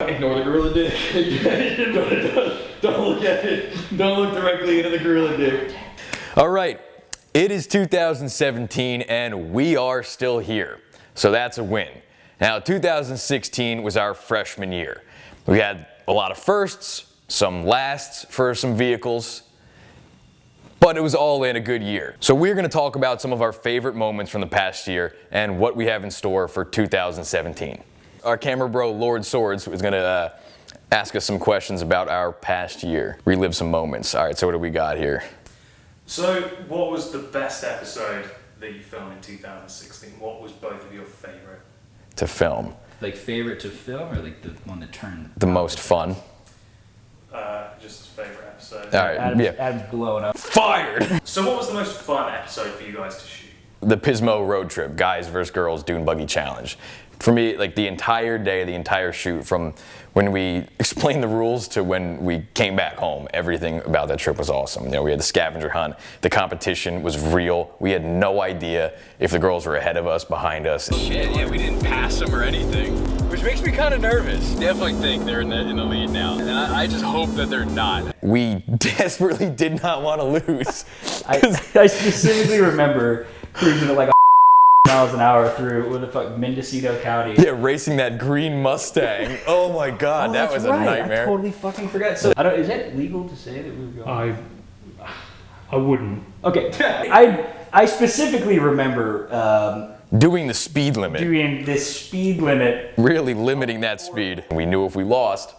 Ignore the gorilla dick. Don't look at it. Don't look directly into the gorilla dick. All right, it is 2017 and we are still here. So that's a win. Now, 2016 was our freshman year. We had a lot of firsts, some lasts for some vehicles, but it was all in a good year. So we're gonna talk about some of our favorite moments from the past year and what we have in store for 2017. Our camera bro, Lord Swords, is gonna ask us some questions about our past year, relive some moments. All right, so what do we got here? So, what was the best episode that you filmed in 2016? What was both of your favorite? To film. Like favorite to film, or like the one that turned the most fun? Just favorite episode. All right, Adam's blowing up. Fired! So what was the most fun episode for you guys to shoot? The Pismo road trip, guys versus girls dune buggy challenge. For me, like the entire day, the entire shoot, from when we explained the rules to when we came back home, everything about that trip was awesome. You know, we had the scavenger hunt, the competition was real. We had no idea if the girls were ahead of us, behind us. Shit, yeah, we didn't pass them or anything, which makes me kind of nervous. Definitely think they're in the lead now, and I just hope that they're not. We desperately did not want to lose. I specifically remember cruising at like miles an hour through with the fuck Mendocino County. Yeah, racing that green Mustang. Oh my God, that was a nightmare. I totally fucking forgot. So is that legal to say that we were going? I wouldn't. Okay. I specifically remember doing the speed limit. Doing this speed limit. Really limiting that speed. We knew if we lost,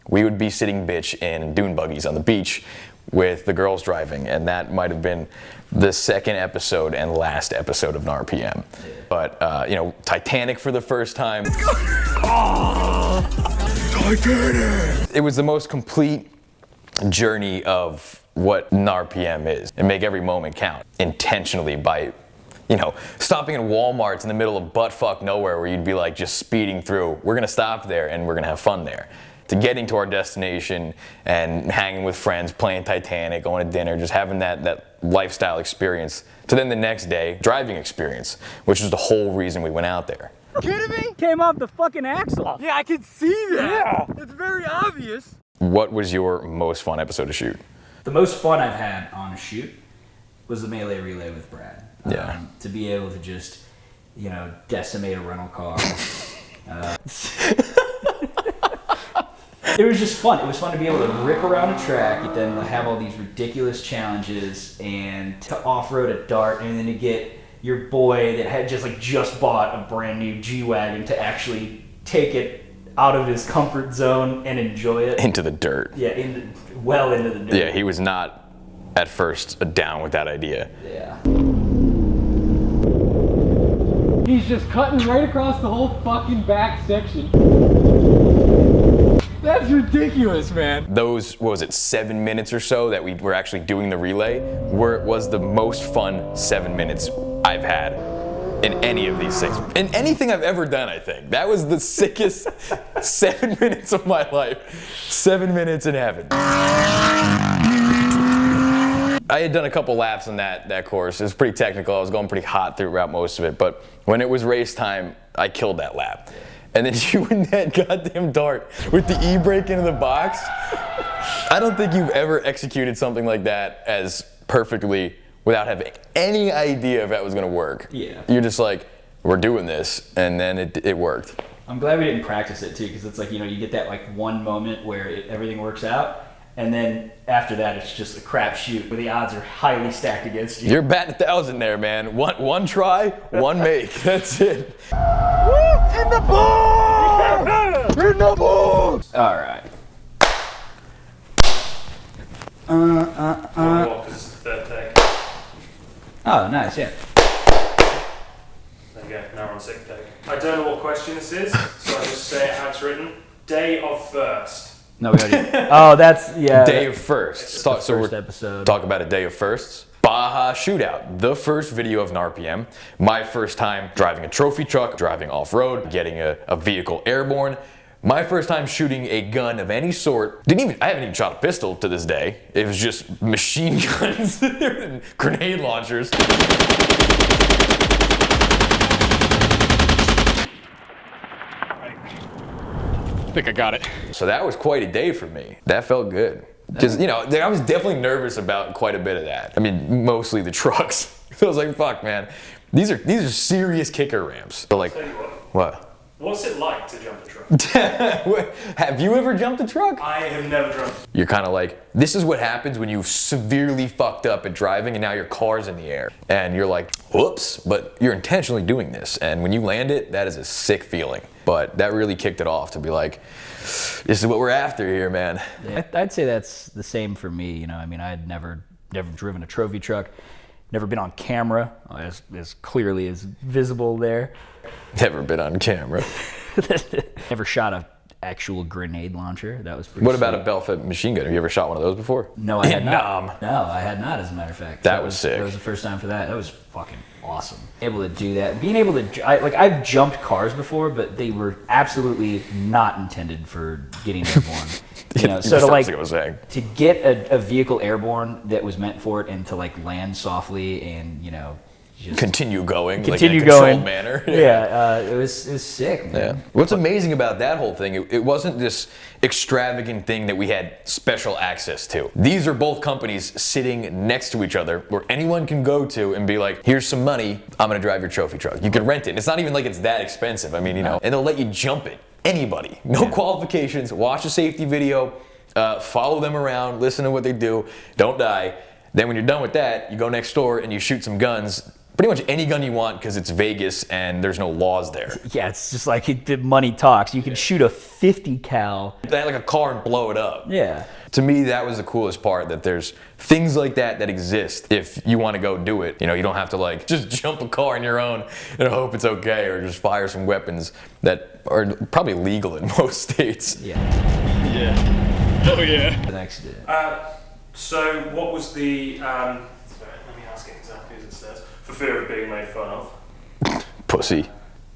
we would be sitting bitch in dune buggies on the beach with the girls driving, and that might have been the second episode and last episode of GNARPM. But, you know, Titanic for the first time. Oh, Titanic! It was the most complete journey of what GNARPM is, and make every moment count intentionally by, you know, stopping in Walmarts in the middle of butt-fuck nowhere where you'd be like just speeding through. We're gonna stop there and we're gonna have fun there. To getting to our destination and hanging with friends, playing Titanic, going to dinner, just having that lifestyle experience. To then the next day, driving experience, which is the whole reason we went out there. Kidding me? Came off the fucking axle. Yeah, I can see that. Yeah. It's very obvious. What was your most fun episode to shoot? The most fun I've had on a shoot was the melee relay with Brad. Yeah. To be able to just, you know, decimate a rental car. It was just fun. It was fun to be able to rip around a track, then have all these ridiculous challenges, and to off-road a dart, and then to get your boy that had just bought a brand new G-Wagon to actually take it out of his comfort zone and enjoy it. Into the dirt. Yeah, well into the dirt. Yeah, he was not at first down with that idea. Yeah. He's just cutting right across the whole fucking back section. That's ridiculous, man. Those, what was it, 7 minutes or so that we were actually doing the relay, was the most fun 7 minutes I've had in any of these things. In anything I've ever done, I think. That was the sickest 7 minutes of my life. 7 minutes in heaven. I had done a couple laps on that course. It was pretty technical. I was going pretty hot throughout most of it, but when it was race time, I killed that lap. And then you in that goddamn dart with the e-brake into the box. I don't think you've ever executed something like that as perfectly without having any idea if that was gonna work. Yeah. You're just like, we're doing this, and then it worked. I'm glad we didn't practice it too, because it's like, you know, you get that like one moment where everything works out, and then after that it's just a crapshoot where the odds are highly stacked against you. You're batting 1,000 there, man. One try, one make. That's it. In the balls! In the balls! All right. What was the third take? Oh, nice, yeah. There you go, now we're on sixth take. I don't know what question this is, so I'll just say it how it's written. Day of first. No, we already. Oh, that's, yeah. Day of firsts. The first episode. Talk about a day of firsts. Baja Shootout, the first video of GNARPM. My first time driving a trophy truck, driving off-road, getting a vehicle airborne. My first time shooting a gun of any sort. I haven't even shot a pistol to this day. It was just machine guns and grenade launchers. I think I got it. So that was quite a day for me. That felt good. Because, you know, I was definitely nervous about quite a bit of that. I mean, mostly the trucks. So I was like, fuck, man. These are serious kicker ramps. So like, Tell you what? What's it like to jump a truck? Have you ever jumped a truck? I have never jumped. You're kind of like, this is what happens when you've severely fucked up at driving and now your car's in the air. And you're like, whoops, but you're intentionally doing this. And when you land it, that is a sick feeling. But that really kicked it off to be like, this is what we're after here, man. Yeah, I'd say that's the same for me. You know, I mean, I had never driven a trophy truck, never been on camera, as clearly as visible there. Never been on camera. Never shot a actual grenade launcher. That was pretty What about sweet. a bell-fed machine gun? Have you ever shot one of those before? No, I had Nom. not. No, I had not, as a matter of fact. That was sick. That was the first time for that. That was fucking awesome. Able to do that. Being able to, I've jumped cars before, but they were absolutely not intended for getting airborne. You know, so to like, to get a vehicle airborne that was meant for it and to like land softly and, you know, just continue going, continue like in a controlled going manner. Yeah, it was sick, man. Yeah. What's amazing about that whole thing, it wasn't this extravagant thing that we had special access to. These are both companies sitting next to each other where anyone can go to and be like, here's some money, I'm gonna drive your trophy truck. You can rent it. It's not even like it's that expensive. I mean, you know, and they'll let you jump it. Anybody, no qualifications, watch a safety video, follow them around, listen to what they do, don't die. Then when you're done with that, you go next door and you shoot some guns. Pretty much any gun you want because it's Vegas and there's no laws there. Yeah, it's just like the money talks. You can shoot a 50 cal. They had like a car and blow it up. Yeah. To me, that was the coolest part, that there's things like that exist if you want to go do it. You know, you don't have to like just jump a car on your own and hope it's okay, or just fire some weapons that are probably legal in most states. Yeah. Yeah. Oh yeah. The next day. So what was the, sorry, let me ask it exactly as it says, for fear of being made fun of. Pussy.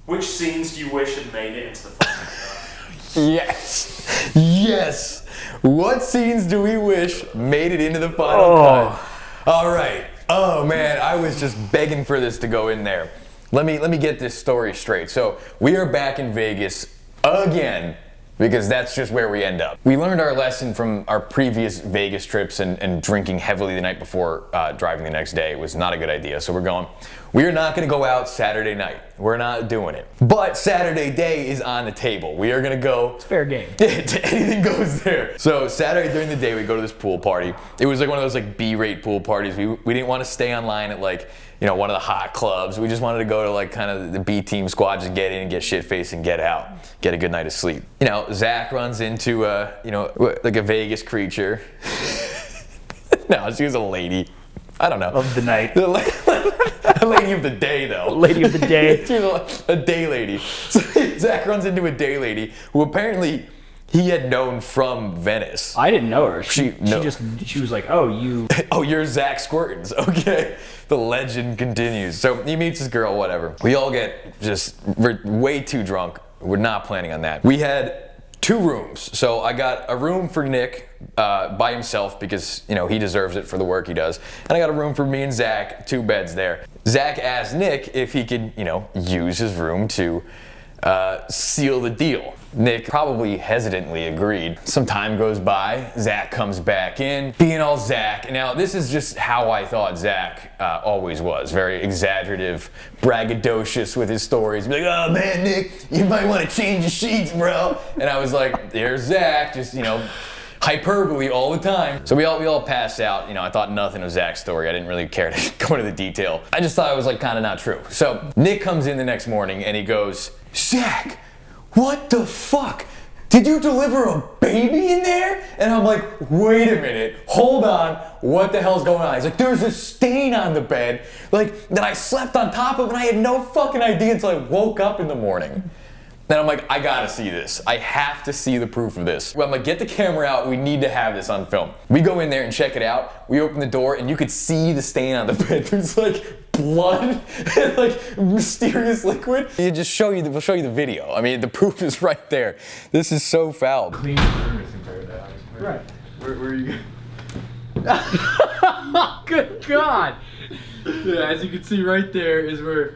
Which scenes do you wish had made it into the final Yes. Yes. What scenes do we wish made it into the final cut? All right. Oh man, I was just begging for this to go in there. Let me get this story straight. So we are back in Vegas again, because that's just where we end up. We learned our lesson from our previous Vegas trips and drinking heavily the night before driving the next day. It was not a good idea. So we're going, we are not gonna go out Saturday night. We're not doing it. But Saturday day is on the table. We are gonna go. It's fair game. Anything goes there. So Saturday during the day, we go to this pool party. It was like one of those like B-rate pool parties. We didn't want to stay online at like, you know, one of the hot clubs. We just wanted to go to like kind of the B team squad, just get in and get shit-faced and get out. Get a good night of sleep. You know, Zach runs into you know, like a Vegas creature. No, she was a lady. I don't know. Of the night. A lady of the day, though. Lady of the day. She was a day lady. So Zach runs into a day lady who apparently he had known from Venice. I didn't know her. She No. she was like, oh, you. Oh, you're Zach Squirtins. Okay. The legend continues. So he meets this girl, whatever. We all get we're way too drunk. We're not planning on that. We had 2 rooms. So I got a room for Nick by himself because, you know, he deserves it for the work he does. And I got a room for me and Zach, 2 beds there. Zach asked Nick if he could, you know, use his room to seal the deal. Nick probably hesitantly agreed. Some time goes by, Zach comes back in, being all Zach. Now, this is just how I thought Zach always was. Very exaggerative, braggadocious with his stories. Be like, oh man, Nick, you might want to change your sheets, bro. And I was like, there's Zach, just, you know, hyperbole all the time. So we all passed out. You know, I thought nothing of Zach's story. I didn't really care to go into the detail. I just thought it was like kind of not true. So Nick comes in the next morning and he goes, Zach, what the fuck? Did you deliver a baby in there? And I'm like, wait a minute, hold on, what the hell's going on? He's like, there's a stain on the bed, like, that I slept on top of and I had no fucking idea until I woke up in the morning. Then I'm like, I gotta see this. I have to see the proof of this. I'm like, get the camera out. We need to have this on film. We go in there and check it out. We open the door and you could see the stain on the bed. There's like blood and like mysterious liquid. We'll show you the video. I mean, the proof is right there. This is so foul. Clean furnace compared to ours. Right. Where are you? Good God! Yeah, as you can see right there is where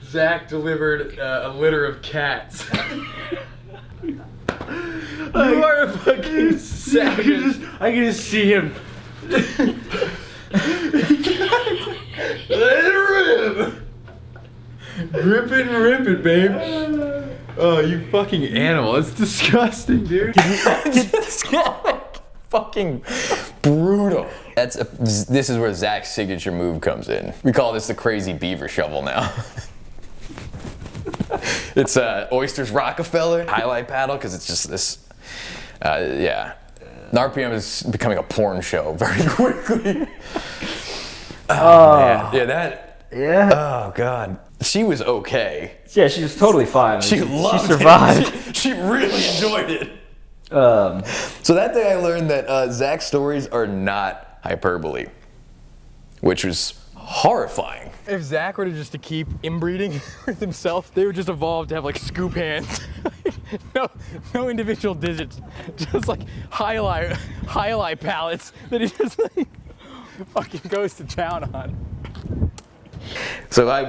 Zach delivered a litter of cats. You are a fucking savage. I can just see him. Let it rip. Rip it and rip it, babe. Oh, you fucking animal. It's disgusting, dude. Fucking brutal. This is where Zach's signature move comes in. We call this the crazy beaver shovel now. It's Oysters Rockefeller highlight paddle because it's just this. Yeah. GNARPM is becoming a porn show very quickly. Oh, man. Yeah, that. Yeah. Oh, God. She was okay. Yeah, she was totally fine. She loved survived. it. She really enjoyed it. So that day I learned that Zach's stories are not hyperbole, which was horrifying. If Zach were to keep inbreeding with himself, they would just evolve to have like scoop hands. no individual digits, just like highlight palettes that he just like fucking goes to town on. So I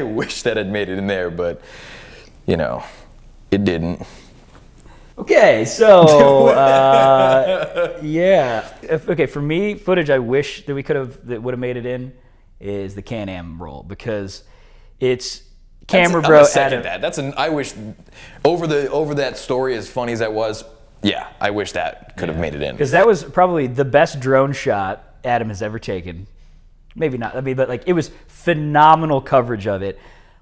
wish that had made it in there, but you know, it didn't. Okay, so yeah. Okay, for me, footage I wish that would have made it in is the Can-Am roll because it's camera bro. I wish over that story, as funny as that was. Yeah, I wish that could have made it in because that was probably the best drone shot Adam has ever taken. Maybe not. I mean, but like it was phenomenal coverage of it.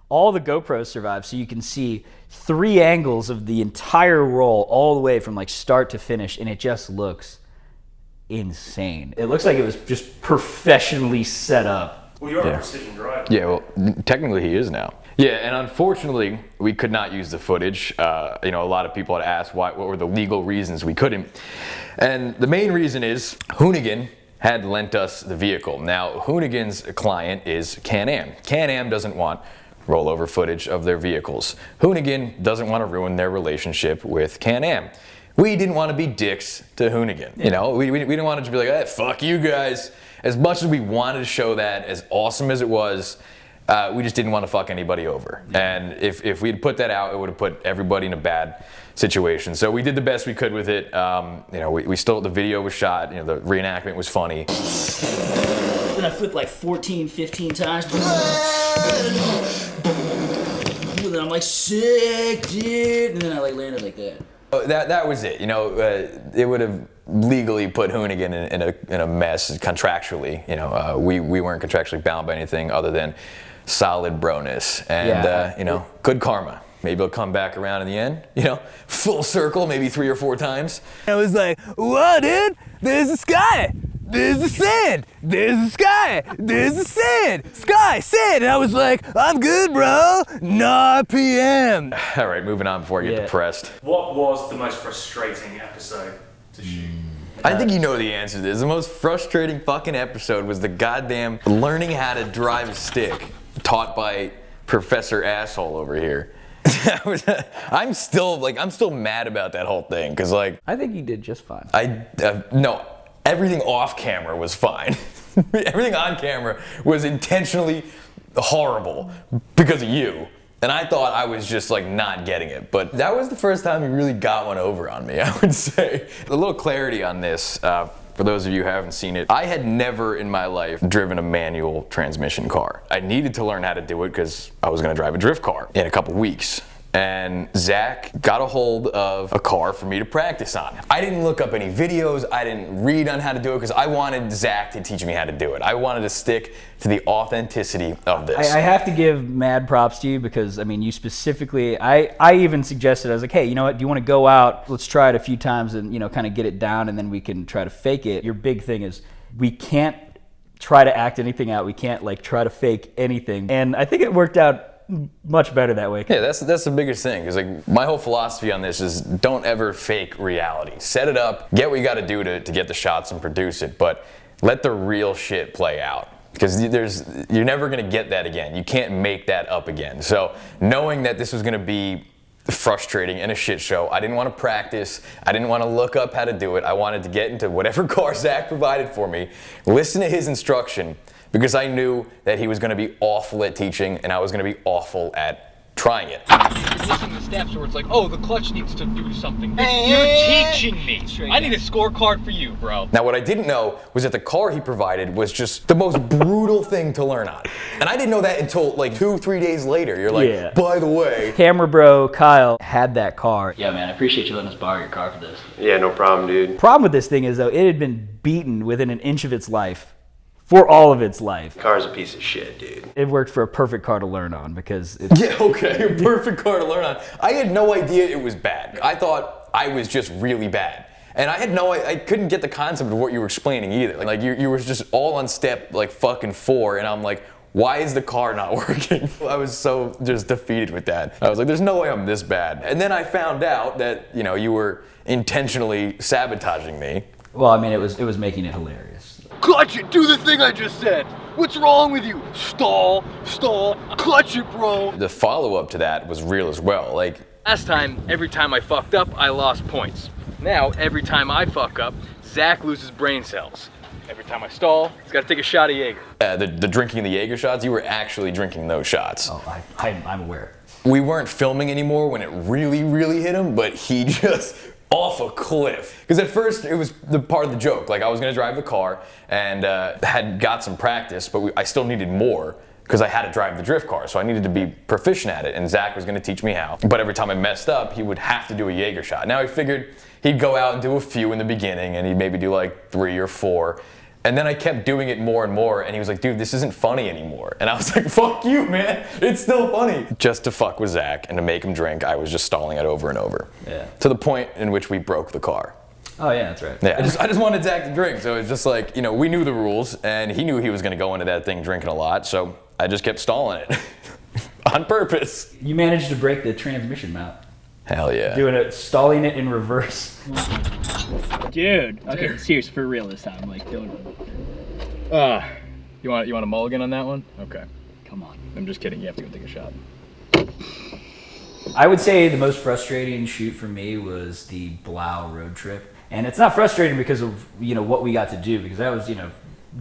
All the GoPros survived, so you can see 3 angles of the entire roll all the way from like start to finish, and it just looks insane. It looks like it was just professionally set up. Well, you're a precision driver. Yeah, well, technically he is now. Yeah, and unfortunately, we could not use the footage. You know, a lot of people had asked what were the legal reasons we couldn't. And the main reason is Hoonigan had lent us the vehicle. Now, Hoonigan's client is Can-Am. Can-Am doesn't want rollover footage of their vehicles. Hoonigan doesn't want to ruin their relationship with Can-Am. We didn't want to be dicks to Hoonigan. You know, we didn't want to just be like, hey, fuck you guys. As much as we wanted to show that, as awesome as it was, we just didn't want to fuck anybody over. And if we'd put that out, it would have put everybody in a bad situation. So we did the best we could with it. You know, we still, the video was shot, you know, the reenactment was funny. Then I flipped like 14, 15 times. And then I'm like, sick, dude. And then I like landed like that. That was it. You know, it would have legally put Hoonigan in a mess contractually. You know, we weren't contractually bound by anything other than solid broness and you know, good karma. Maybe he'll come back around in the end. You know, full circle, maybe 3 or 4 times. I was like, whoa, dude, there's the sky. There's the sand. There's the sky. There's the sand. Sky, sand. And I was like, I'm good, bro. GNARPM. All right, moving on before I get depressed. What was the most frustrating episode to shoot? I think you know the answer to this. The most frustrating fucking episode was the goddamn learning how to drive a stick taught by Professor Asshole over here. I'm still mad about that whole thing because like I think you did just fine. No, everything off camera was fine. Everything on camera was intentionally horrible because of you. And I thought I was just like not getting it. But that was the first time you really got one over on me, I would say. A little clarity on this, for those of you who haven't seen it. I had never in my life driven a manual transmission car. I needed to learn how to do it because I was gonna drive a drift car in a couple weeks. And Zach got a hold of a car for me to practice on. I didn't look up any videos, I didn't read on how to do it because I wanted Zach to teach me how to do it. I wanted to stick to the authenticity of this. I have to give mad props to you because, I mean, you specifically, I even suggested, I was like, hey, you know what, do you want to go out, let's try it a few times and, you know, kind of get it down and then we can try to fake it. Your big thing is we can't try to act anything out. We can't like try to fake anything. And I think it worked out much better that way. Yeah, that's the biggest thing. Because like my whole philosophy on this is don't ever fake reality. Set it up, get what you got to do to get the shots and produce it, but let the real shit play out. Because you're never gonna get that again. You can't make that up again. So knowing that this was gonna be frustrating and a shit show, I didn't want to practice. I didn't want to look up how to do it. I wanted to get into whatever car Zach provided for me, listen to his instruction. Because I knew that he was going to be awful at teaching and I was going to be awful at trying it. You're missing the steps where it's like, oh, the clutch needs to do something. You're teaching me. I need a scorecard for you, bro. Now, what I didn't know was that the car he provided was just the most brutal thing to learn on. And I didn't know that until like 2-3 days later. You're like, by the way. Camera bro Kyle had that car. Yeah, man, I appreciate you letting us borrow your car for this. Yeah, no problem, dude. Problem with this thing is, though, it had been beaten within an inch of its life for all of its life. Car's a piece of shit, dude. It worked for a perfect car to learn on because it's... Yeah, okay, a perfect car to learn on. I had no idea it was bad. I thought I was just really bad. And I couldn't get the concept of what you were explaining either. Like you were just all on step like fucking 4, and I'm like, why is the car not working? I was so just defeated with that. I was like, there's no way I'm this bad. And then I found out that, you know, you were intentionally sabotaging me. Well, I mean, it was making it hilarious. Clutch it, do the thing I just said. What's wrong with you? Stall, clutch it, bro. The follow-up to that was real as well. Like, Last time, every time I fucked up, I lost points. Now, every time I fuck up, Zach loses brain cells. Every time I stall, he's got to take a shot of Jaeger. the drinking the Jaeger shots, you were actually drinking those shots. Oh, I'm aware. We weren't filming anymore when it really, really hit him, but he just off a cliff. Because at first it was the part of the joke. Like I was gonna drive the car and had got some practice, but I still needed more because I had to drive the drift car. So I needed to be proficient at it, and Zach was gonna teach me how. But every time I messed up, he would have to do a Jaeger shot. Now I figured he'd go out and do a few in the beginning, and he'd maybe do like 3 or 4. And then I kept doing it more and more, and he was like, dude, this isn't funny anymore. And I was like, fuck you, man, it's still funny. Just to fuck with Zach and to make him drink, I was just stalling it over and over. Yeah. To the point in which we broke the car. Oh yeah, that's right. Yeah, I just wanted Zach to drink, so it's just like, you know, we knew the rules, and he knew he was gonna go into that thing drinking a lot, so I just kept stalling it. On purpose. You managed to break the transmission mount. Hell yeah. Stalling it in reverse. Dude. Okay, serious, for real this time. Like, don't. You want a mulligan on that one? Okay. Come on. I'm just kidding. You have to go take a shot. I would say the most frustrating shoot for me was the Blau road trip, and it's not frustrating because of what we got to do, because that was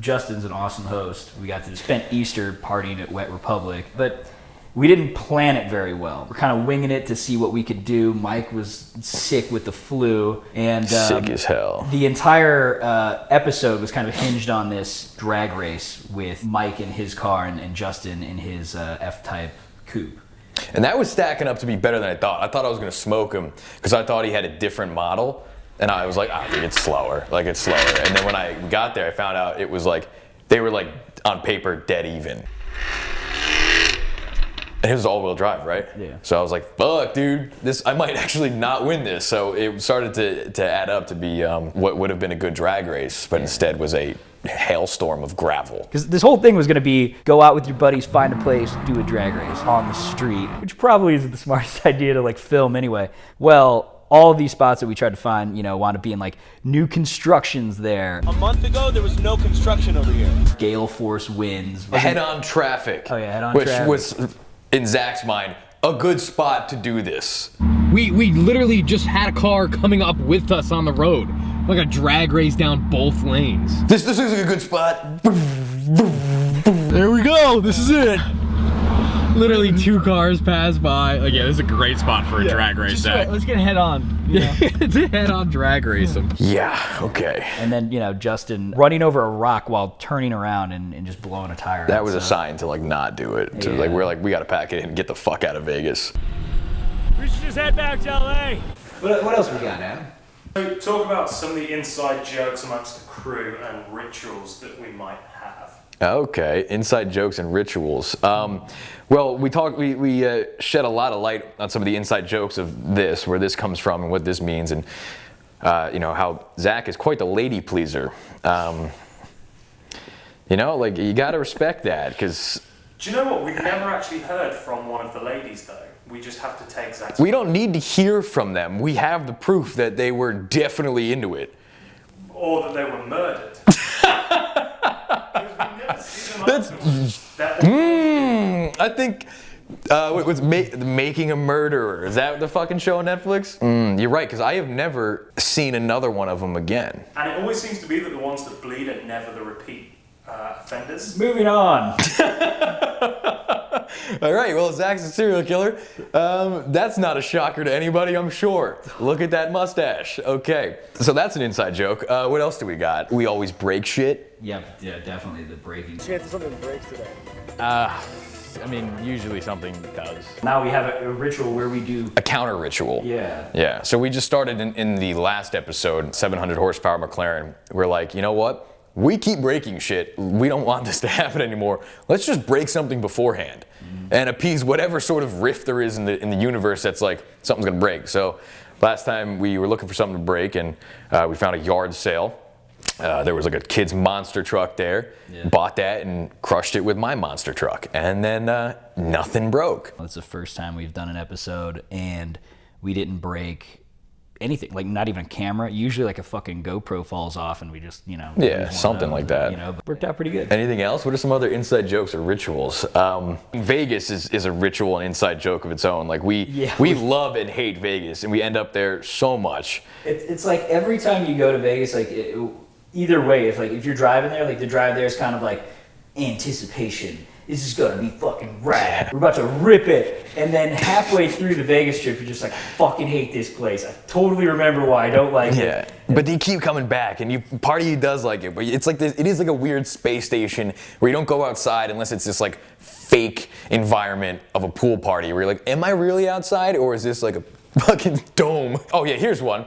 Justin's an awesome host. We got to spend Easter partying at Wet Republic, but we didn't plan it very well. We're kind of winging it to see what we could do. Mike was sick with the flu, and sick as hell. The entire episode was kind of hinged on this drag race with Mike in his car and Justin in his F-Type coupe. And that was stacking up to be better than I thought. I thought I was gonna smoke him because I thought he had a different model, and I was like, I think it's slower. Like it's slower. And then when I got there, I found out it was like they were like on paper dead even. And it was all-wheel drive, right? Yeah. So I was like, fuck, dude, I might actually not win this. So it started to add up to be what would have been a good drag race, but instead was a hailstorm of gravel. Because this whole thing was going to be go out with your buddies, find a place, do a drag race on the street, which probably isn't the smartest idea to like film anyway. Well, all of these spots that we tried to find, wound up being like new constructions there. A month ago, there was no construction over here. Gale force winds. Head-on traffic. Oh yeah, head-on which traffic. Which was, in Zach's mind, a good spot to do this. We literally just had a car coming up with us on the road. Like a drag race down both lanes. This is a good spot. There we go, this is it. Literally 2 cars pass by. Like, yeah, this is a great spot for a drag race, Zach. Let's get head on. It's a head-on drag race. Yeah, okay. And then, Justin running over a rock while turning around and just blowing a tire. That was a sign to like not do it. To, Yeah. we're like, we gotta pack it in and get the fuck out of Vegas. We should just head back to LA. What else we got, Adam? So talk about some of the inside jokes amongst the crew and rituals that we might have. Okay, inside jokes and rituals. Well, we shed a lot of light on some of the inside jokes of this, where this comes from and what this means, and how Zach is quite the lady pleaser. Like you gotta respect that, because. Do you know what? We've never actually heard from one of the ladies though. We just have to take Zach's. We don't need to hear from them. We have the proof that they were definitely into it. Or that they were murdered. I think what was Making a Murderer. Is that the fucking show on Netflix? You're right, because I have never seen another one of them again. And it always seems to be that the ones that bleed are never the repeat offenders. Moving on. All right, well, Zach's a serial killer. That's not a shocker to anybody, I'm sure. Look at that mustache. Okay, so that's an inside joke. What else do we got? We always break shit. Yeah, definitely the breaking. Chances something breaks today. I mean, usually something does. Now we have a ritual where we do. A counter ritual. Yeah. Yeah, so we just started in the last episode, 700 horsepower McLaren. We're like, you know what? We keep breaking shit. We don't want this to happen anymore. Let's just break something beforehand and appease whatever sort of rift there is in the universe that's like, something's gonna break. So last time we were looking for something to break and we found a yard sale. There was like a kid's monster truck there. Yeah. Bought that and crushed it with my monster truck. And then nothing broke. It's the first time we've done an episode and we didn't break anything, like not even a camera. Usually like a fucking GoPro falls off and we just, you know. Yeah, something like that. You know, but worked out pretty good. Anything else? What are some other inside jokes or rituals? Vegas is a ritual and inside joke of its own. Like we love and hate Vegas and we end up there so much. It's like every time you go to Vegas, like either way, if you're driving there, like the drive there is kind of like anticipation. This is gonna be fucking rad. We're about to rip it. And then halfway through the Vegas trip, you're just like, I fucking hate this place. I totally remember why I don't like it. Yeah, but you keep coming back, and part of you does like it, but it's like this, it is like a weird space station where you don't go outside unless it's this like fake environment of a pool party where you're like, am I really outside, or is this like a fucking dome? Oh yeah, here's one.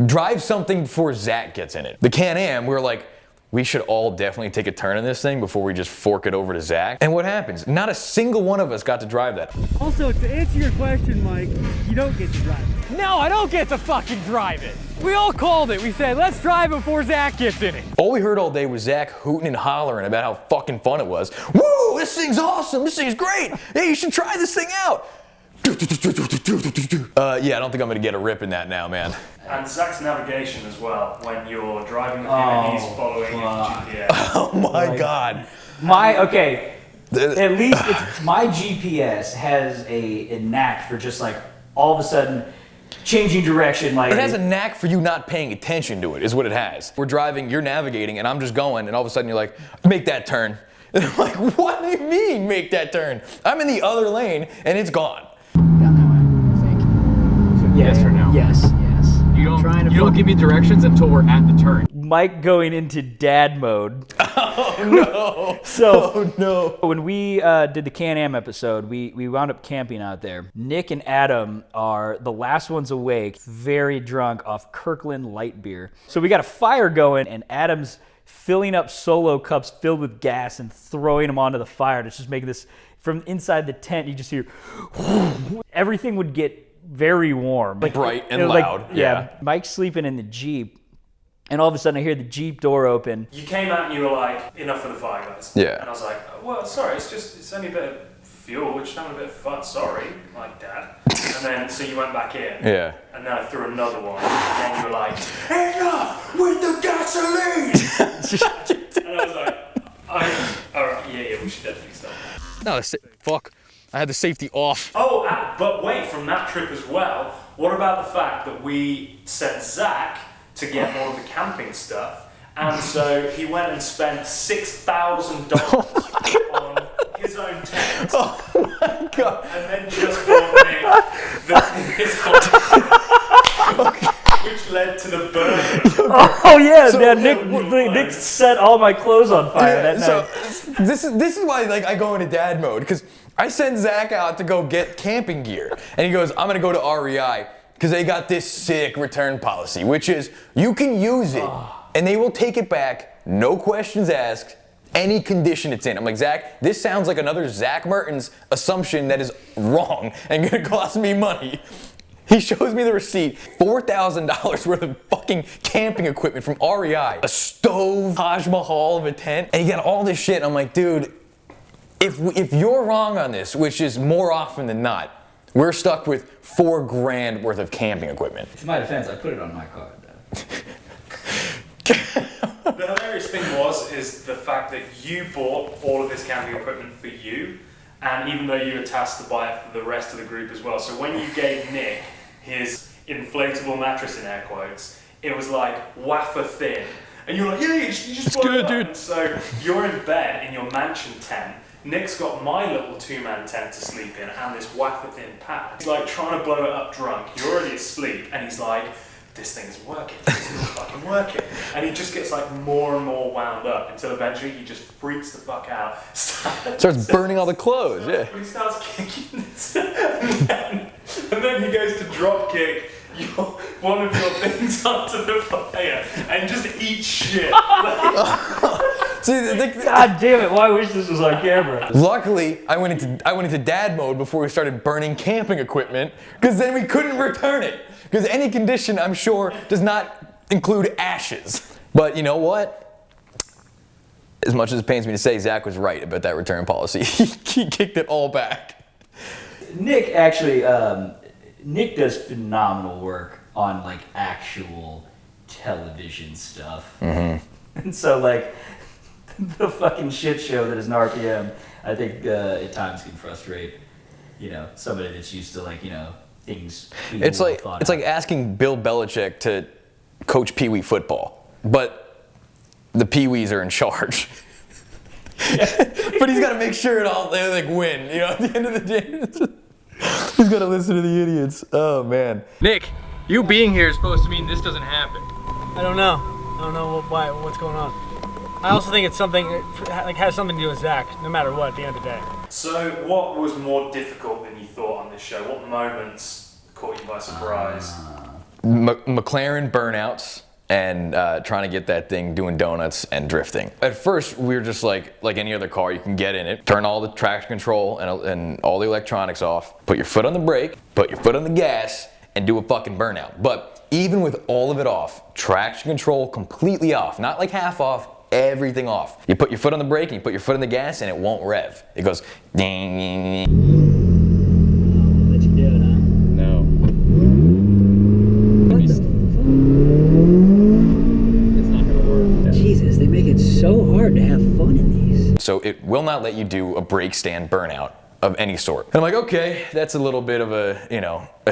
Drive something before Zach gets in it. The Can-Am, we're like, we should all definitely take a turn in this thing before we just fork it over to Zach. And what happens? Not a single one of us got to drive that. Also, to answer your question, Mike, you don't get to drive it. No, I don't get to fucking drive it. We all called it. We said, let's drive before Zach gets in it. All we heard all day was Zach hooting and hollering about how fucking fun it was. Woo, this thing's awesome. This thing's great. Hey, you should try this thing out. Yeah, I don't think I'm gonna get a rip in that now, man. And Zach's navigation as well, when you're driving with him and he's following your GPS. Oh my God. At least my GPS has a knack for just like all of a sudden changing direction. Like it has a knack for you not paying attention to it, is what it has. We're driving, you're navigating, and I'm just going, and all of a sudden you're like, make that turn. And I'm like, what do you mean, make that turn? I'm in the other lane, and it's gone. Down that way, I think. Yes or no? Yes. You don't give me directions until we're at the turn. Mike going into dad mode. Oh no. So no. When we did the Can-Am episode, we wound up camping out there. Nick and Adam are the last ones awake, very drunk off Kirkland light beer. So we got a fire going, and Adam's filling up Solo cups filled with gas and throwing them onto the fire. It's just making this, from inside the tent, you just hear, everything would get very warm. Like, bright and loud. Yeah. Mike's sleeping in the Jeep, and all of a sudden I hear the Jeep door open. You came out and you were like, enough of the fire, guys. Yeah. And I was like, well, sorry, it's only a bit of fuel, we're just having a bit of fun, sorry, like Dad. And then, so you went back in. Yeah. And then I threw another one, and then you were like, enough with the gasoline! And I was like, alright, yeah, we should definitely stop. No, fuck. I had the safety off. Oh, but wait, from that trip as well, what about the fact that we sent Zach to get more of the camping stuff, and so he went and spent $6,000 on his own tent. Oh my God. And then just bought Nick his which led to the burning. Oh yeah, Nick set all my clothes on fire that night. So this is why like I go into dad mode, because I send Zach out to go get camping gear, and he goes, I'm gonna go to REI because they got this sick return policy, which is you can use it and they will take it back, no questions asked, any condition it's in. I'm like, Zach, this sounds like another Zach Mertens assumption that is wrong and gonna cost me money. He shows me the receipt, $4,000 worth of fucking camping equipment from REI, a stove, Taj Mahal of a tent, and he got all this shit. I'm like, dude, if you're wrong on this, which is more often than not, we're stuck with $4,000 worth of camping equipment. To my defense, I put it on my card though. The hilarious thing is the fact that you bought all of this camping equipment for you, and even though you were tasked to buy it for the rest of the group as well. So when you gave Nick his inflatable mattress in air quotes, it was like wafer thin. And you're like, yeah, you just It's bought good, that. dude. And so you're in bed in your mansion tent, Nick's got my little 2-man tent to sleep in and this wafer-thin pad. He's like trying to blow it up drunk. You're already asleep, and he's like, this thing is working. This is fucking working. And he just gets like more and more wound up until eventually he just freaks the fuck out. Starts burning all the clothes. Yeah. He starts kicking this, and then he goes to drop kick one of your things onto the fire and just eat shit. See, God damn it! Why I wish this was on camera. luckily, I went into dad mode before we started burning camping equipment, because then we couldn't return it. Because any condition, I'm sure, does not include ashes. But you know what? As much as it pains me to say, Zach was right about that return policy. He kicked it all back. Nick actually, Nick does phenomenal work on like actual television stuff. Mm-hmm. And so like the fucking shit show that is GNARPM, I think at times can frustrate, somebody that's used to like, things. It's like asking Bill Belichick to coach Pee Wee football, but the Pee Wees are in charge. But he's got to make sure they like win. At the end of the day, he's got to listen to the idiots. Oh man. Nick, you being here is supposed to mean this doesn't happen. I don't know. What's going on. I also think it's something, like has something to do with Zach, no matter what, at the end of the day. So what was more difficult than you thought on this show? What moments caught you by surprise? McLaren burnouts and trying to get that thing doing donuts and drifting. At first, we were just like any other car, you can get in it, turn all the traction control and all the electronics off, put your foot on the brake, put your foot on the gas, and do a fucking burnout. But even with all of it off, traction control completely off, not like half off, everything off. You put your foot on the brake and you put your foot on the gas and it won't rev. It goes ding, ding, ding. Let you do it, huh? No. What the fuck? It's not gonna work. Jesus, they make it so hard to have fun in these. So it will not let you do a brake stand burnout of any sort. And I'm like, okay, that's a little bit of a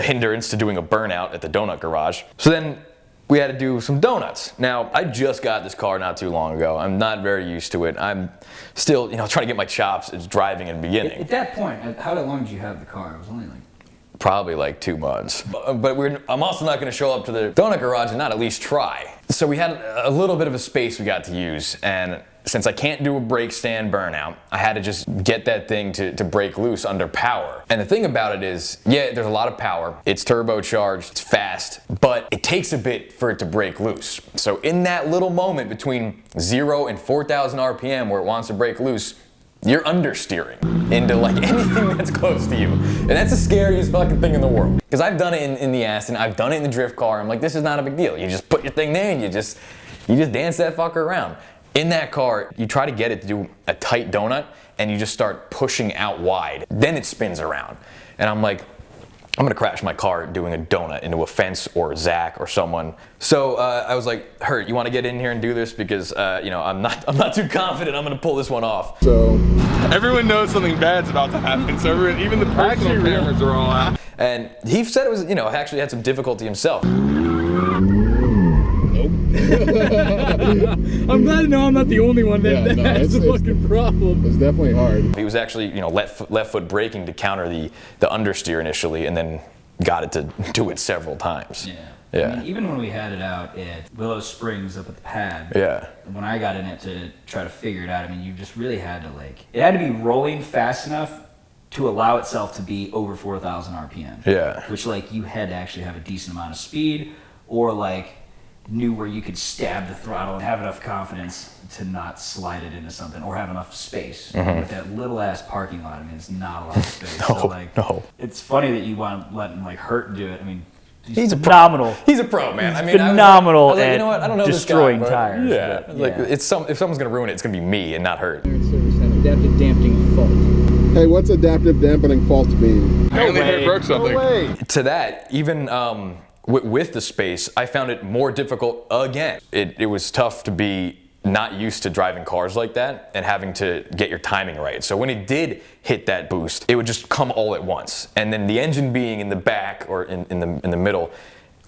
hindrance to doing a burnout at the donut garage. So then we had to do some donuts. Now, I just got this car not too long ago. I'm not very used to it. I'm still, trying to get my chops. It's driving in the beginning. At that point, how long did you have the car? It was only like... Probably like 2 months. But I'm also not gonna show up to the donut garage and not at least try. So we had a little bit of a space we got to use, and since I can't do a brake stand burnout, I had to just get that thing to break loose under power. And the thing about it is, yeah, there's a lot of power. It's turbocharged, it's fast, but it takes a bit for it to break loose. So in that little moment between 0 and 4,000 RPM where it wants to break loose, you're understeering into like anything that's close to you. And that's the scariest fucking thing in the world. Because I've done it in the Aston, I've done it in the drift car. I'm like, this is not a big deal. You just put your thing there and you just dance that fucker around. In that car, you try to get it to do a tight donut and you just start pushing out wide. Then it spins around. And I'm like, I'm gonna crash my car doing a donut into a fence or Zach or someone. So I was like, Hurt, you wanna get in here and do this? Because I'm not too confident I'm gonna pull this one off. So everyone knows something bad's about to happen, so even the personal cameras are all out. And he said it was, actually had some difficulty himself. I'm glad to know I'm not the only one that has the fucking problem. It's definitely hard. He was actually, left foot braking to counter the understeer initially, and then got it to do it several times. Yeah. I mean, even when we had it out at Willow Springs up at the pad, when I got in it to try to figure it out, I mean, you just really had to it had to be rolling fast enough to allow itself to be over 4,000 RPM. Yeah. Which you had to actually have a decent amount of speed, or knew where you could stab the throttle and have enough confidence to not slide it into something, or have enough space. With that little ass parking lot, I mean, it's not a lot of space. No. It's funny that you want to let him Hurt do it. I mean, he's phenomenal. He's a pro, man. I mean, phenomenal. I was like, you know what? I don't know destroying this guy, tires. Yeah. If someone's gonna ruin it, it's gonna be me and not Hurt. Adaptive damping fault. Hey, what's adaptive dampening fault mean? I only heard broke something. No way. To that, even with the space, I found it more difficult again. It was tough to be not used to driving cars like that and having to get your timing right. So when it did hit that boost, it would just come all at once. And then the engine being in the back or in the middle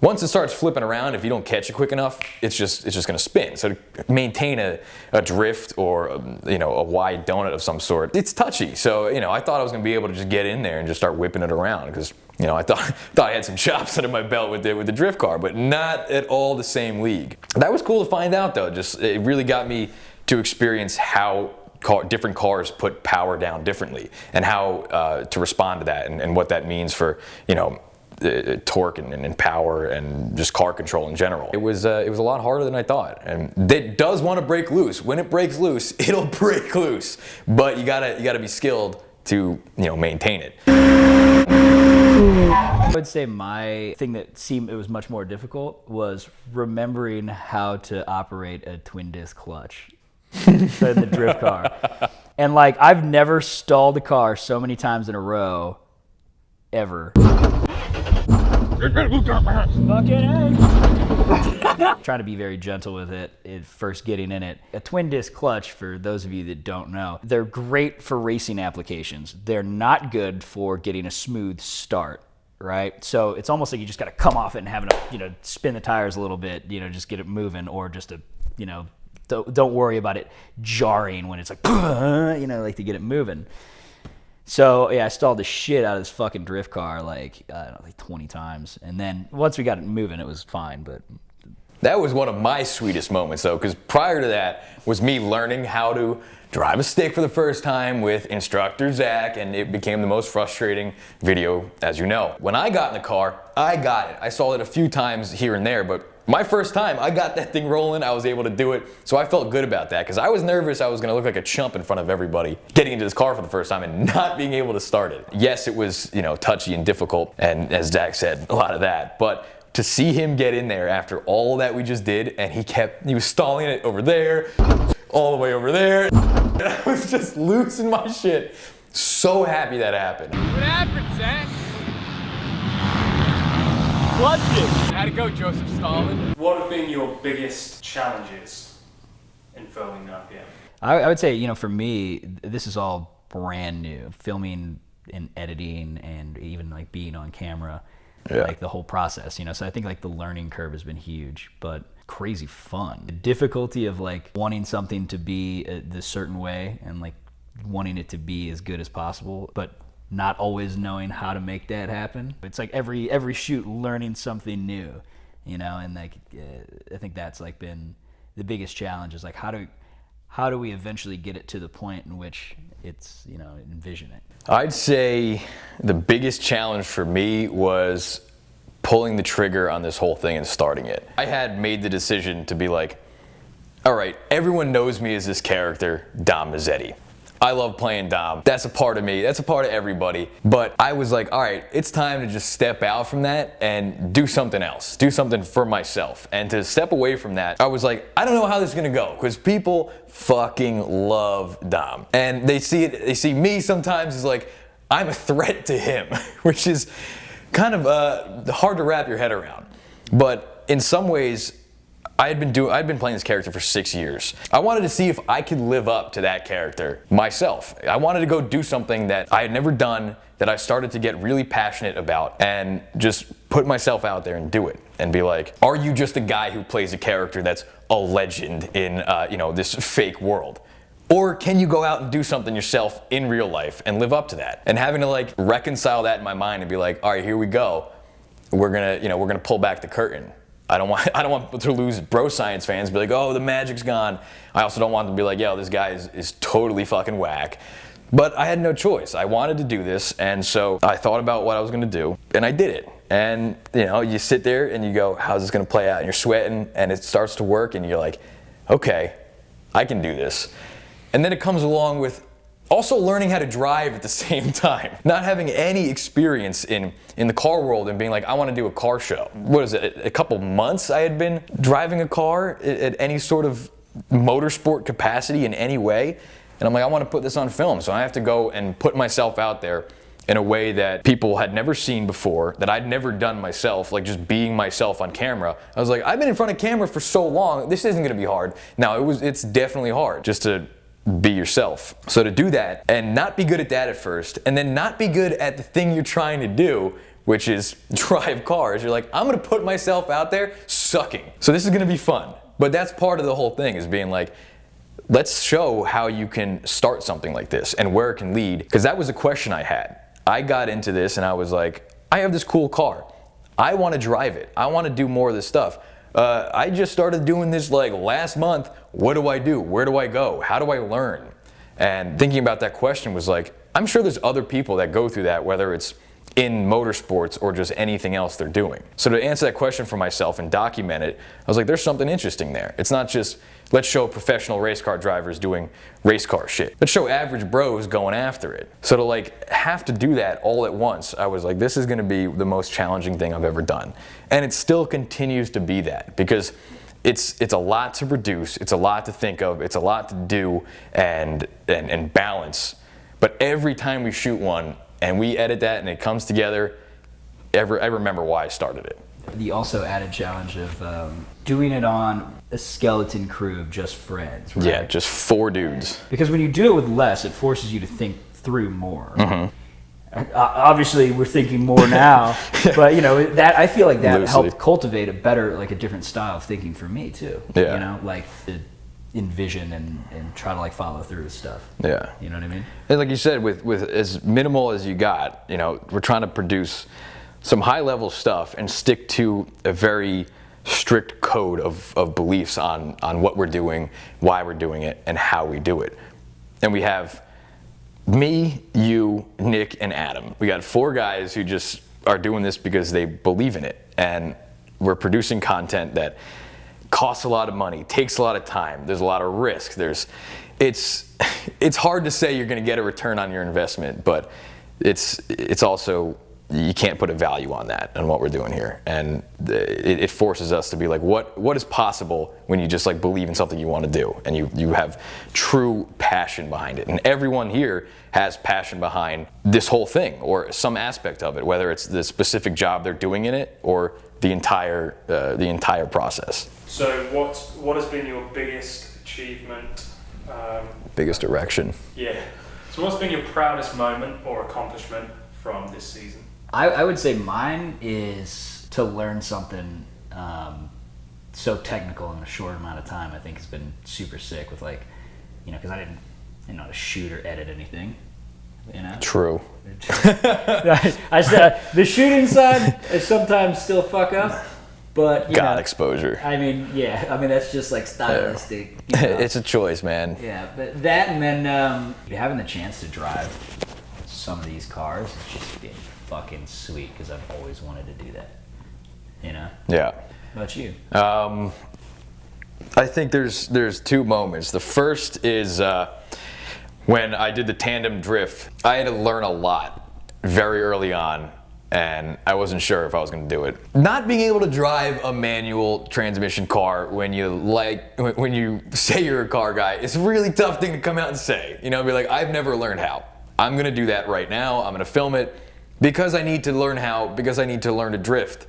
Once it starts flipping around, if you don't catch it quick enough, it's just going to spin. So to maintain a drift or a wide donut of some sort, it's touchy. So I thought I was going to be able to just get in there and just start whipping it around because I thought I had some chops under my belt with the drift car, but not at all the same league. That was cool to find out though. Just it really got me to experience how different cars put power down differently and how to respond to that and what that means for torque and power and just car control in general. It was a lot harder than I thought, and it does want to break loose. When it breaks loose, it'll break loose, but you gotta be skilled to maintain it. I would say my thing that seemed it was much more difficult was remembering how to operate a twin disc clutch in the drift car. And like I've never stalled a car so many times in a row ever. Trying to be very gentle with it first getting in it. A twin disc clutch, for those of you that don't know, they're great for racing applications. They're not good for getting a smooth start, right? So it's almost like you just got to come off it and have it, spin the tires a little bit, just get it moving, or just don't worry about it jarring when it's like, like to get it moving. So yeah, I stalled the shit out of this fucking drift car like 20 times, and then once we got it moving, it was fine. But that was one of my sweetest moments though, because prior to that was me learning how to drive a stick for the first time with instructor Zach, and it became the most frustrating video, as you know. When I got in the car, I got it. I saw it a few times here and there, but my first time, I got that thing rolling, I was able to do it, so I felt good about that, because I was nervous I was going to look like a chump in front of everybody getting into this car for the first time and not being able to start it. Yes, it was, touchy and difficult, and as Zach said, a lot of that, but to see him get in there after all that we just did, and he was stalling it over there, all the way over there, and I was just losing my shit. So happy that happened. What happened, Zach? How'd it go, Joseph Stalin? What have been your biggest challenges in filming GNARPM? I would say, for me, this is all brand new. Filming and editing and even like being on camera, like the whole process, So I think like the learning curve has been huge, but crazy fun. The difficulty of like wanting something to be this certain way and like wanting it to be as good as possible, but not always knowing how to make that happen. It's like every shoot learning something new, and like I think that's like been the biggest challenge is like how do we eventually get it to the point in which it's envision it. I'd say the biggest challenge for me was pulling the trigger on this whole thing and starting it. I had made the decision to be like, all right, everyone knows me as this character, Dom Mazzetti. I love playing Dom. That's a part of me. That's a part of everybody. But I was like, all right, it's time to just step out from that and do something else. Do something for myself. And to step away from that, I was like, I don't know how this is gonna go, because people fucking love Dom. And they see me sometimes as like, I'm a threat to him, which is kind of hard to wrap your head around. But in some ways, I'd been playing this character for 6 years. I wanted to see if I could live up to that character myself. I wanted to go do something that I had never done, that I started to get really passionate about, and just put myself out there and do it. And be like, are you just a guy who plays a character that's a legend in this fake world? Or can you go out and do something yourself in real life and live up to that? And having to like reconcile that in my mind and be like, all right, here we go. We're gonna pull back the curtain. I don't want to lose bro science fans, be like, oh, the magic's gone. I also don't want them to be like, yo, this guy is totally fucking whack. But I had no choice. I wanted to do this, and so I thought about what I was gonna do, and I did it. And you sit there and you go, how's this gonna play out? And you're sweating, and it starts to work, and you're like, okay, I can do this. And then it comes along with also learning how to drive at the same time. Not having any experience in the car world and being like, I want to do a car show. What is it, a couple months I had been driving a car at any sort of motorsport capacity in any way. And I'm like, I want to put this on film. So I have to go and put myself out there in a way that people had never seen before, that I'd never done myself, like just being myself on camera. I was like, I've been in front of camera for so long, this isn't going to be hard. Now, it's definitely hard just to be yourself. So to do that and not be good at that at first, and then not be good at the thing you're trying to do, which is drive cars. You're like, I'm gonna put myself out there sucking. So this is gonna be fun. But that's part of the whole thing, is being like, let's show how you can start something like this and where it can lead. Because that was a question I had. I got into this and I was like, I have this cool car. I want to drive it. I want to do more of this stuff. I just started doing this like last month. What do I do? Where do I go? How do I learn? And thinking about that question was like, I'm sure there's other people that go through that, whether it's in motorsports or just anything else they're doing. So to answer that question for myself and document it, I was like, there's something interesting there. It's not just, let's show professional race car drivers doing race car shit. Let's show average bros going after it. So to like have to do that all at once, I was like, this is gonna be the most challenging thing I've ever done. And it still continues to be that, because it's a lot to produce, it's a lot to think of, it's a lot to do and balance. But every time we shoot one and we edit that and it comes together, I remember why I started it. The also added challenge of doing it on a skeleton crew of just friends, right? Yeah, just 4 dudes. Because when you do it with less, it forces you to think through more. Obviously, we're thinking more now, but you know, that I feel like that Loosely. helped cultivate a better, like a different style of thinking for me too. Yeah. You know, like to envision and try to like follow through with stuff. Yeah. You know what I mean? And like you said, with as minimal as you got, you know, we're trying to produce some high level stuff and stick to a very strict code of beliefs on what we're doing, why we're doing it, and how we do it. And we have me, you, Nick, and Adam. We got 4 guys who just are doing this because they believe in it. And we're producing content that costs a lot of money, takes a lot of time, there's a lot of risk. It's hard to say you're gonna get a return on your investment, but it's also, you can't put a value on that and what we're doing here. And it forces us to be like, what is possible when you just like believe in something you want to do and you have true passion behind it. And everyone here has passion behind this whole thing or some aspect of it, whether it's the specific job they're doing in it or the entire process. So what has been your biggest achievement? Biggest erection. Yeah. So what's been your proudest moment or accomplishment from this season? I would say mine is to learn something so technical in a short amount of time. I think has been super sick with like, you know, because I didn't know how to shoot or edit anything. You know. True. I said the shooting side I sometimes still fuck up, but you know, exposure. I mean, yeah. I mean that's just like stylistic. You know? It's a choice, man. Yeah, but that and then having the chance to drive some of these cars has just been fucking sweet because I've always wanted to do that. You know? Yeah. How about you? I think there's 2 moments. The first is when I did the tandem drift. I had to learn a lot very early on, and I wasn't sure if I was going to do it. Not being able to drive a manual transmission car when you say you're a car guy, it's a really tough thing to come out and say. You know, be like, I've never learned how. I'm going to do that right now. I'm going to film it because I need to learn how, because I need to learn to drift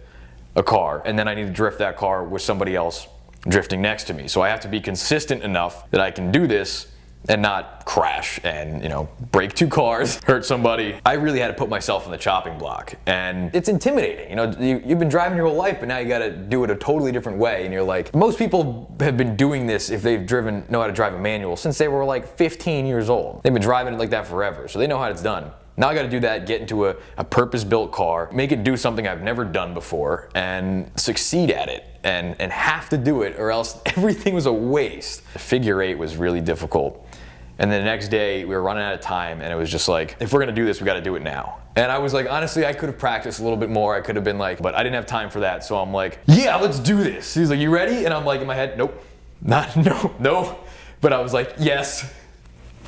a car, and then I need to drift that car with somebody else drifting next to me. So I have to be consistent enough that I can do this and not crash and, you know, break 2 cars, hurt somebody. I really had to put myself on the chopping block, and it's intimidating. You know, you've been driving your whole life, but now you got to do it a totally different way. And you're like, most people have been doing this if they've know how to drive a manual since they were like 15 years old. They've been driving it like that forever, so they know how it's done. Now I got to do that, get into a purpose-built car, make it do something I've never done before, and succeed at it, and have to do it, or else everything was a waste. Figure 8 was really difficult. And then the next day, we were running out of time, and it was just like, if we're gonna do this, we gotta do it now. And I was like, honestly, I could have practiced a little bit more. I could have been like, but I didn't have time for that, so I'm like, yeah, let's do this. He's like, you ready? And I'm like, in my head, nope, no. But I was like, yes,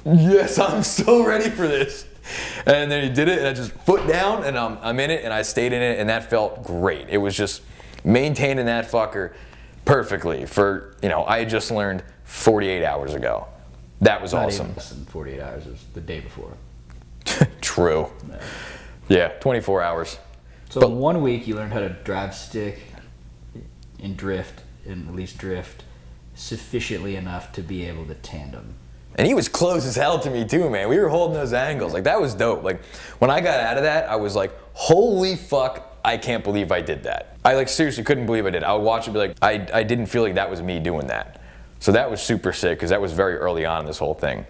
I'm so ready for this. And then he did it, and I just foot down, and I'm in it, and I stayed in it, and that felt great. It was just maintaining that fucker perfectly for, you know, I had just learned 48 hours ago. That was awesome. Less than 48 hours, it was the day before. True. No. Yeah, 24 hours. So in 1 week, you learned how to drive stick and drift, and at least drift sufficiently enough to be able to tandem. And he was close as hell to me too, man. We were holding those angles. Like, that was dope. Like, when I got out of that, I was like, holy fuck, I can't believe I did that. I like seriously couldn't believe I did. I would watch it and be like, I didn't feel like that was me doing that. So that was super sick, because that was very early on in this whole thing.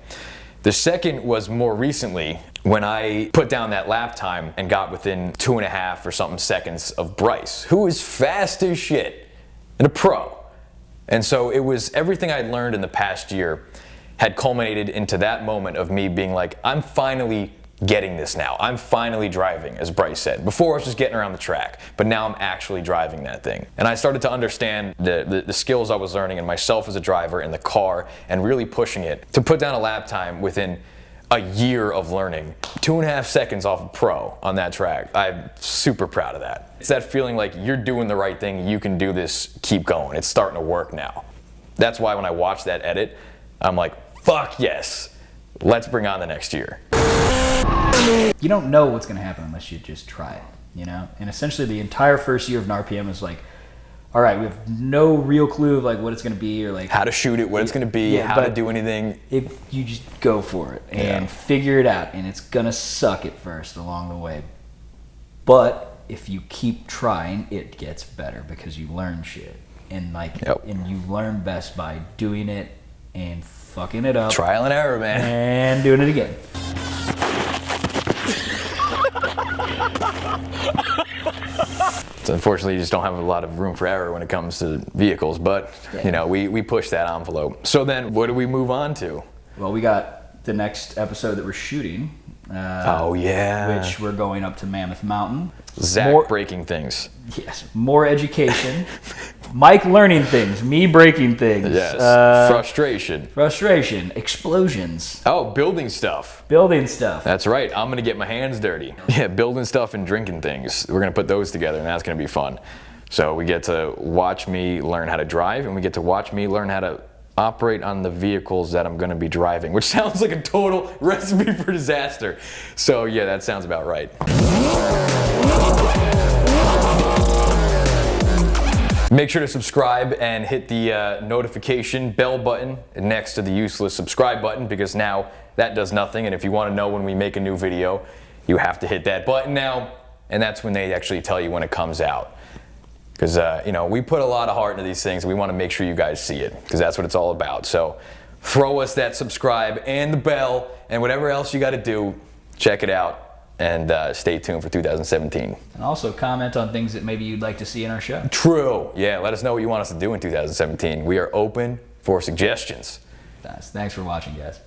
The second was more recently, when I put down that lap time and got within 2.5 or something seconds of Bryce, who is fast as shit and a pro. And so it was everything I'd learned in the past year had culminated into that moment of me being like, I'm finally getting this now. I'm finally driving, as Bryce said. Before I was just getting around the track, but now I'm actually driving that thing. And I started to understand the skills I was learning in myself as a driver, in the car, and really pushing it to put down a lap time within a year of learning. 2.5 seconds off a pro on that track. I'm super proud of that. It's that feeling like you're doing the right thing, you can do this, keep going. It's starting to work now. That's why when I watch that edit, I'm like, fuck yes, let's bring on the next year. You don't know what's going to happen unless you just try it, you know? And essentially the entire first year of GNARPM is like, all right, we have no real clue of like what it's going to be, or like how to shoot it, what it's going to be, how to do anything. If you just go for it and figure it out, and it's going to suck at first along the way. But if you keep trying, it gets better because you learn shit. And like, and you learn best by doing it and fucking it up. Trial and error, man. And doing it again. So unfortunately, you just don't have a lot of room for error when it comes to vehicles, but you know, we push that envelope. So then, what do we move on to? Well, we got the next episode that we're shooting. Which we're going up to Mammoth Mountain. Zach breaking things. Yes, more education. Mike learning things, me breaking things. Yes, frustration. Frustration, explosions. Oh, building stuff. Building stuff. That's right, I'm gonna get my hands dirty. Yeah, building stuff and drinking things. We're gonna put those together, and that's gonna be fun. So we get to watch me learn how to drive, and we get to watch me learn how to operate on the vehicles that I'm gonna be driving, which sounds like a total recipe for disaster. So yeah, that sounds about right. Make sure to subscribe and hit the notification bell button next to the useless subscribe button, because now that does nothing, and if you want to know when we make a new video, you have to hit that button now, and that's when they actually tell you when it comes out. Because you know, we put a lot of heart into these things, and we want to make sure you guys see it, because that's what it's all about. So throw us that subscribe and the bell and whatever else you got to do. Check it out, and stay tuned for 2017. And also comment on things that maybe you'd like to see in our show. True. Yeah, let us know what you want us to do in 2017. We are open for suggestions. Thanks for watching, guys.